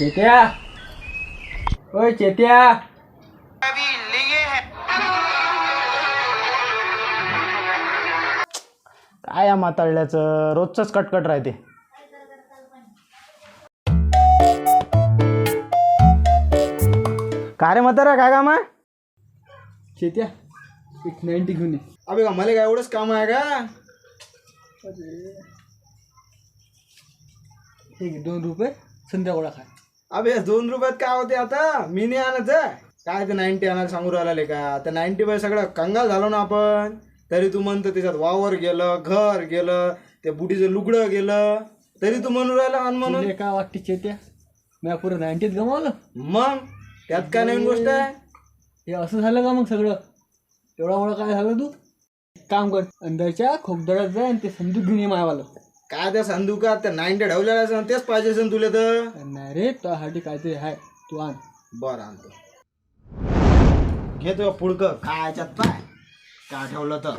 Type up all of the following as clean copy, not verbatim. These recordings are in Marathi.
चेत्या, ओय चेत्या. काय या म्हातारड्याचं रोजचंच कटकट राहते. काय रे म्हातारा, काय काम आहे? चेत्या, एक 90 घेऊन ये. अबे का मला काय एवढंच काम आहे का? हे घे 2 रुपये, संध्याकाळ खाय. अबे 2 रुपयात काय होते आता? मी नाही आणायचं काय? ते 90 आणायला सांगू राहिला का? त्या 90 बाय सगळं कंगाल झालो ना आपण. तरी तू म्हणतो त्याच्यात वावर गेलं, घर गेलं, त्या बुटीचं लुगडं गेलं, तरी तू म्हणून राहिला आण म्हणून. तुला काय वाटते चेत्या, मी पुरं 90 गमावलं. मग त्यात काय नवीन गोष्ट आहे? हे असं झालं का मग सगळं? एवढा मोठा काय झालं तू? एक काम कर, अंदरच्या खोपदळात जाय आणि ते संदूक घेऊन ये मायवालं. काय त्या संदुकात त्या 90 ठेवलेल्या असं तेच पाहिजे असेल तुला तर. नाही रे, त्यासाठी काहीतरी आहे, तू आण. बरं आणतो. घेतो पुडकं काय याच्यात पाय काय ठेवलं तर.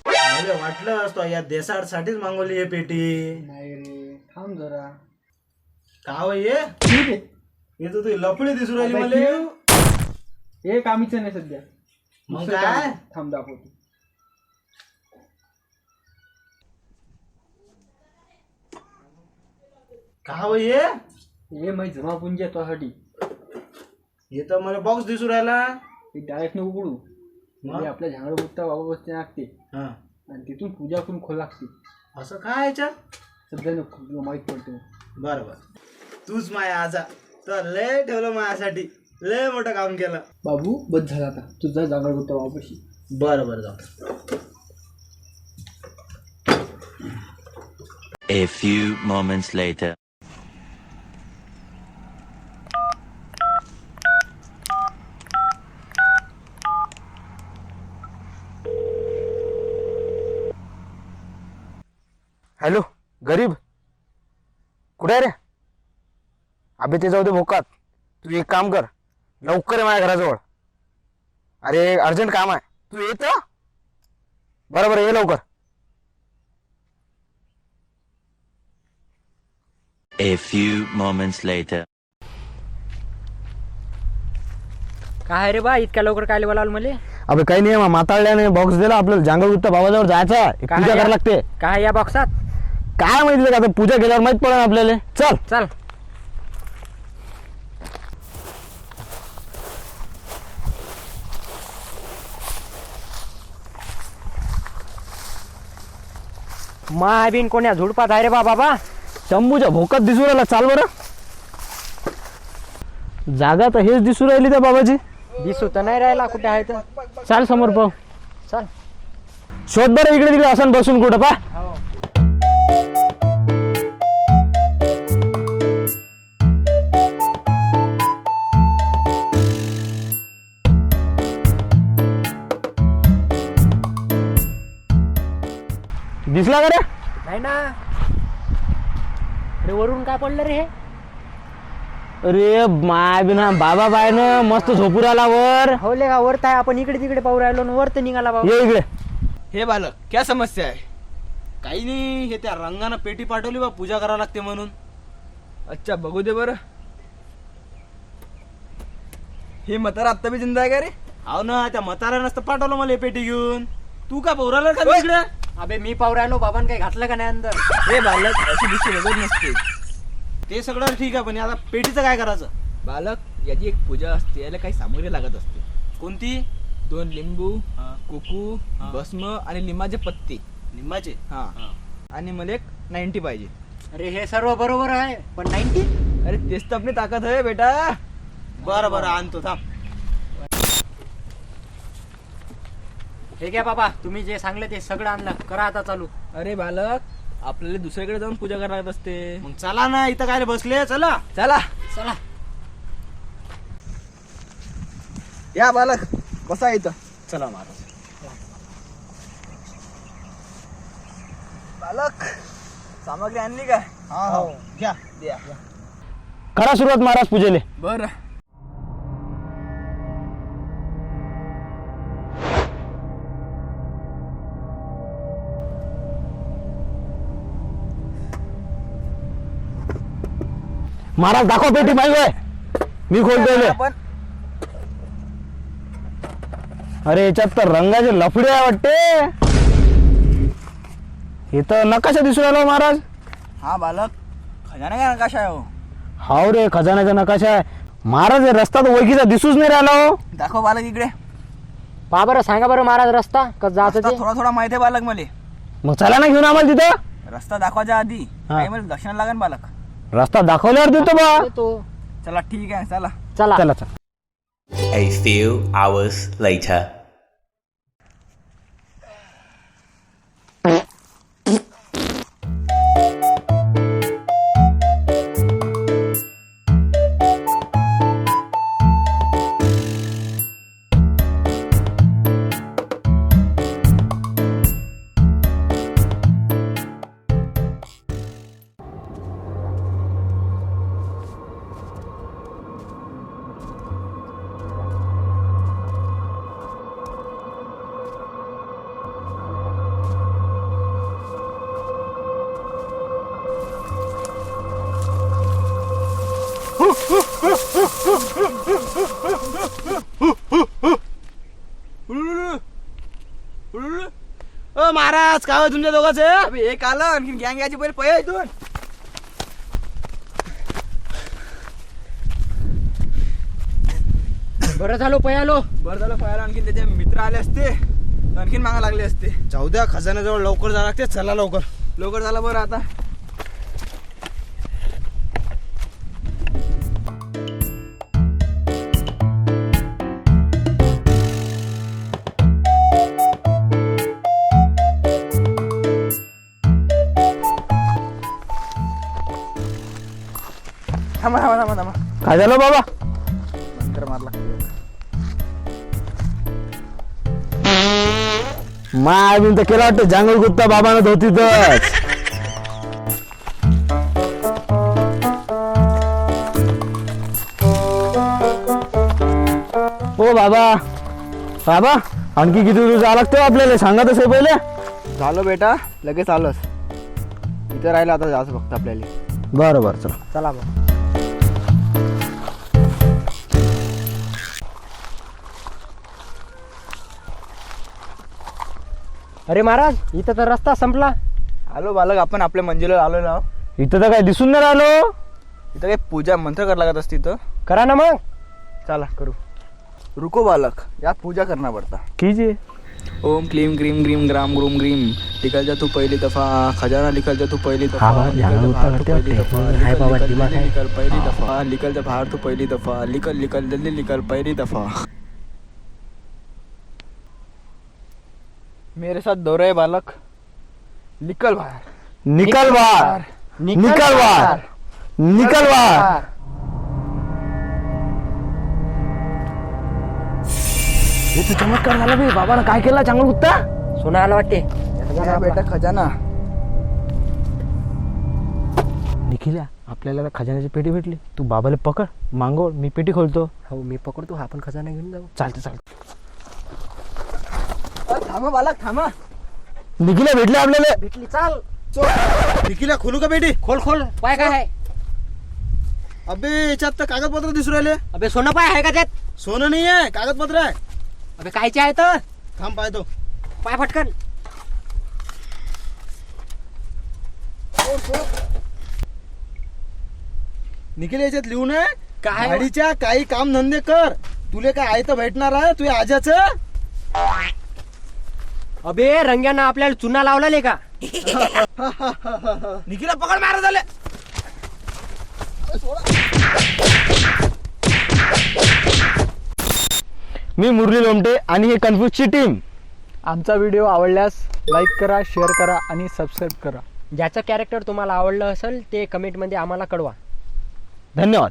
मला वाटलं असतो या देसासाठीच मागवली हे पेटी. नाही रे, थांब जरा. का हो ये ठीक आहे. हे तर तुझी लफडी दिसून राहिली मला. हे कामीचं नाही सध्या. मग दुसरं काय? काम. थांब दाखवतो. का हो ये हे माहिती जमापुंजी आहे तुझ्यासाठी. हे तर मला बॉक्स दिसून राहिला. हे डायरेक्ट नको उघडू. म्हणजे आपल्या झांगड बुट्टा बाबा बसते लागते हा आणि तिथून पूजा करून खोल लागते. असं काय याच्यात? सध्या नको, तुला माहित पडते. बरं बरं, तूच माया आजा तर लय ठेवलं माझ्यासाठी. लय मोठं काम केलं. बाबू बस झाला आता, तुझा झांगड बुट्टा बाबाशी. बरं बरं जाऊ. A few moments later. Hello गरीब, कुठे आहे रे? अबे ते जाऊ दे भोकात. तू एक काम कर, लवकर आहे माझ्या घराजवळ. अरे अर्जंट काम आहे. तू येत? बरं बरं ये लवकर. A few moments later. काय रे बा, इतक्या लवकर काय बोलावलं मला? अबे काही नाही, माताळल्याने बॉक्स दिला आपल्याला. जांगल गुप्ता बाबाजवळ जायचं, पूजा करायला लागते. काय या बॉक्सात? काय माहिती का, आता पूजा केल्यावर माहित पडेल आपल्याला. चल चल. माय बिन कोण्या झुडपात आहे रे बाबा. शंभूच्या भोकात दिसू राहिला. चाल बरं. जागा तर हेच दिसू राहिली त्या बाबाची. दिसू तर नाही राहिला कुठे आहे तर. चाल समोर पाहू. चल. शोध बरं इकडे तिकडे असं बसून कुठं पा. दिसला का रे? नाही ना. अरे वरून काय पडलं रे हे? अरे माय बिना बाबा बाय ना मस्त झोपू राहिला वर. होले का वरत आहे, आपण इकडे तिकडे पाहू राहिलो न वर तर निघाला बाबा. ये इकडे. हे बालक, क्या समस्या आहे? काही नाही, हे त्या रंगानं पेटी पाठवली बा पूजा करावं लागते म्हणून. अच्छा बघू दे बरं. हे म्हातारा आत्ता बी जिंदा आहे का रे? हो ना, त्या म्हाताऱ्यानंच तर पाठवलं मला हे पेटी घेऊन. तू का पोराला का इकडे? अबे मी पाहू राहिलो, बाबांनी काही घातलं का नाही अंदर? हे बालक, अशी दिसती बघत नसते. ते सगळं ठीक आहे, पण आता पेटीचं काय करायचं? बालक, याची एक पूजा असते, याला काही सामग्री लागत असते. कोणती? 2 लिंबू, हा. कुकू, हा. भस्म आणि लिंबाचे पत्ते. लिंबाचे. हा. आणि मला एक 90 पाहिजे. अरे हे सर्व बरोबर आहे, पण 90? अरे तेच तर आपली ताकद आहे बेटा. बरं बरं आणतो थांब. हे घ्या बाबा, तुम्ही जे सांगले ते सगळं आणलं. करा आता चालू. अरे बालक, आपल्याला दुसरीकडे जाऊन पूजा करायला लागत असते. मग चला ना, इथं काय बसले. चला चला. चला. या बालक, बसा इथं. चला महाराज. बालक, सामग्री आणली का? हो घ्या. द्या. करा सुरुवात महाराज पूजेले. बरं. महाराज दाखवा पेटी माहिती आहे मी खोलतोय. पण अरे याच्यात तर रंगाचे लफडे आहे वाटते. इथं नकाशा दिसून राहिला महाराज. हा बालक, खजाना काय नकाशा आहे हो? हाव रे, खजान्याचा नकाशा आहे महाराज. हे रस्ता तर ओळखीचा दिसूच नाही राहिला हो. दाखव बालक इकडे. पहा बरं, सांगा बरं महाराज रस्ता कसं जायचं रस्ता ते. थोडा थोडा माहिती आहे बालक मला. मग चला ना घेऊन आम्हाला तिथं. रस्ता दाखवायच्या आधी काही मला दक्षिण लागेल बालक. रस्ता दाखवल्यावर देतो बा. तो चला ठीक आहे, चला. चला. चला चला. A few hours later. ओ महाराज, काय होय तुमच्या दोघांचे? अबे एक आलं, आणखी गँग यायची पहिले पळे इथून. बरं झालो पयालो. बरं झालं पळायला, आणखी त्याचे मित्र आले असते आणखीन मागा लागले असते. जाऊ द्या, खजान्याजवळ लवकर जावं लागते. चला लवकर. लवकर झालं बरं आता. थांबा थांबा थांबा थांबा. काय झालं बाबा? नंतर मारला. माय अजून तर केला वाटतं जांगल गुत्ता बाबानं धोतीतच. ओ बाबा, बाबा आणखी किती दूर जावं लागतं आपल्याला सांगा तसं पहिले. झालं बेटा, लगेच आलोच. इथे राहिलं आता जायचं फक्त आपल्याला. बरं बरं चला. चला बरं. अरे महाराज, इथं तर रस्ता संपला. आलो बालक, आपण आपल्या मंजिला आलो ना. इथं तर काय दिसून नाही राहिलो. इथं काही पूजा मंत्र करायला लागत असते. इथं करा ना मग. चला करू. रुको बालक, यात पूजा करना पड़ता. कीजिए. ओम क्लीम क्रीम ग्रीम ग्राम ग्रूम ग्रीम. निकल जा तू पहली दफा, खजाना निकल जा तू पहली दफा. हाँ बाबा, निकल ध्यान जा होता बाहर तू करते पहली होते. दफा. हाय निकल, बाबा, निकल, दिमाग जल्दी है. निकल पहली दफा. निकल जा बाहर तू पहली दफा. निकल निकल जल्दी निकल पहली दफा. मेरे साथ दोहराए बालक. निकल बाहर. निकल बाहर, निकल बाहर, निकल बाहर. हे तर चमत्कार झाला बे. बाबानं काय केला चांगला गुत्ता? सोना आला वाटते. या बेटा खजाना. निखिल्या, आपल्याला खजान्याची पेटी भेटली. तू बाबाला पकड, मागव, मी पेटी खोलतो. हो मी पकडतो, हा पण खजाना घेऊन जाऊ. चालते चालते. थांबा बालक, थांबा. निखिल्या भेटले आपल्याला. भेटली, चाल. निखिल्या, खोलू का बेटी? खोल खोल. पाय काय आहे? अबे याच्यात तर कागदपत्र दिसू राहिले. अबे सोनं पाय आहे का त्यात? सोनं नाही आहे, कागदपत्र आहे. अबे कायचे आहे तर? थांब पाहतो. पाय फटकन. निखिल्या, याच्यात लिहून आहे काय? गाडीच्या काही काम धंदे कर, तुले काय आहे तर भेटणार आहे तुझ्या आज्याचं. अबे रंग्यानं आपल्याला चुना लावला का? निखिल्या पकड, मारा झाले. मी मुरली लोमटे आणि हे कन्फ्युजची टीम. आमचा व्हिडिओ आवडल्यास लाईक करा, शेअर करा आणि सबस्क्राईब करा. ज्याचं कॅरेक्टर तुम्हाला आवडलं असेल ते कमेंटमध्ये आम्हाला कळवा. धन्यवाद.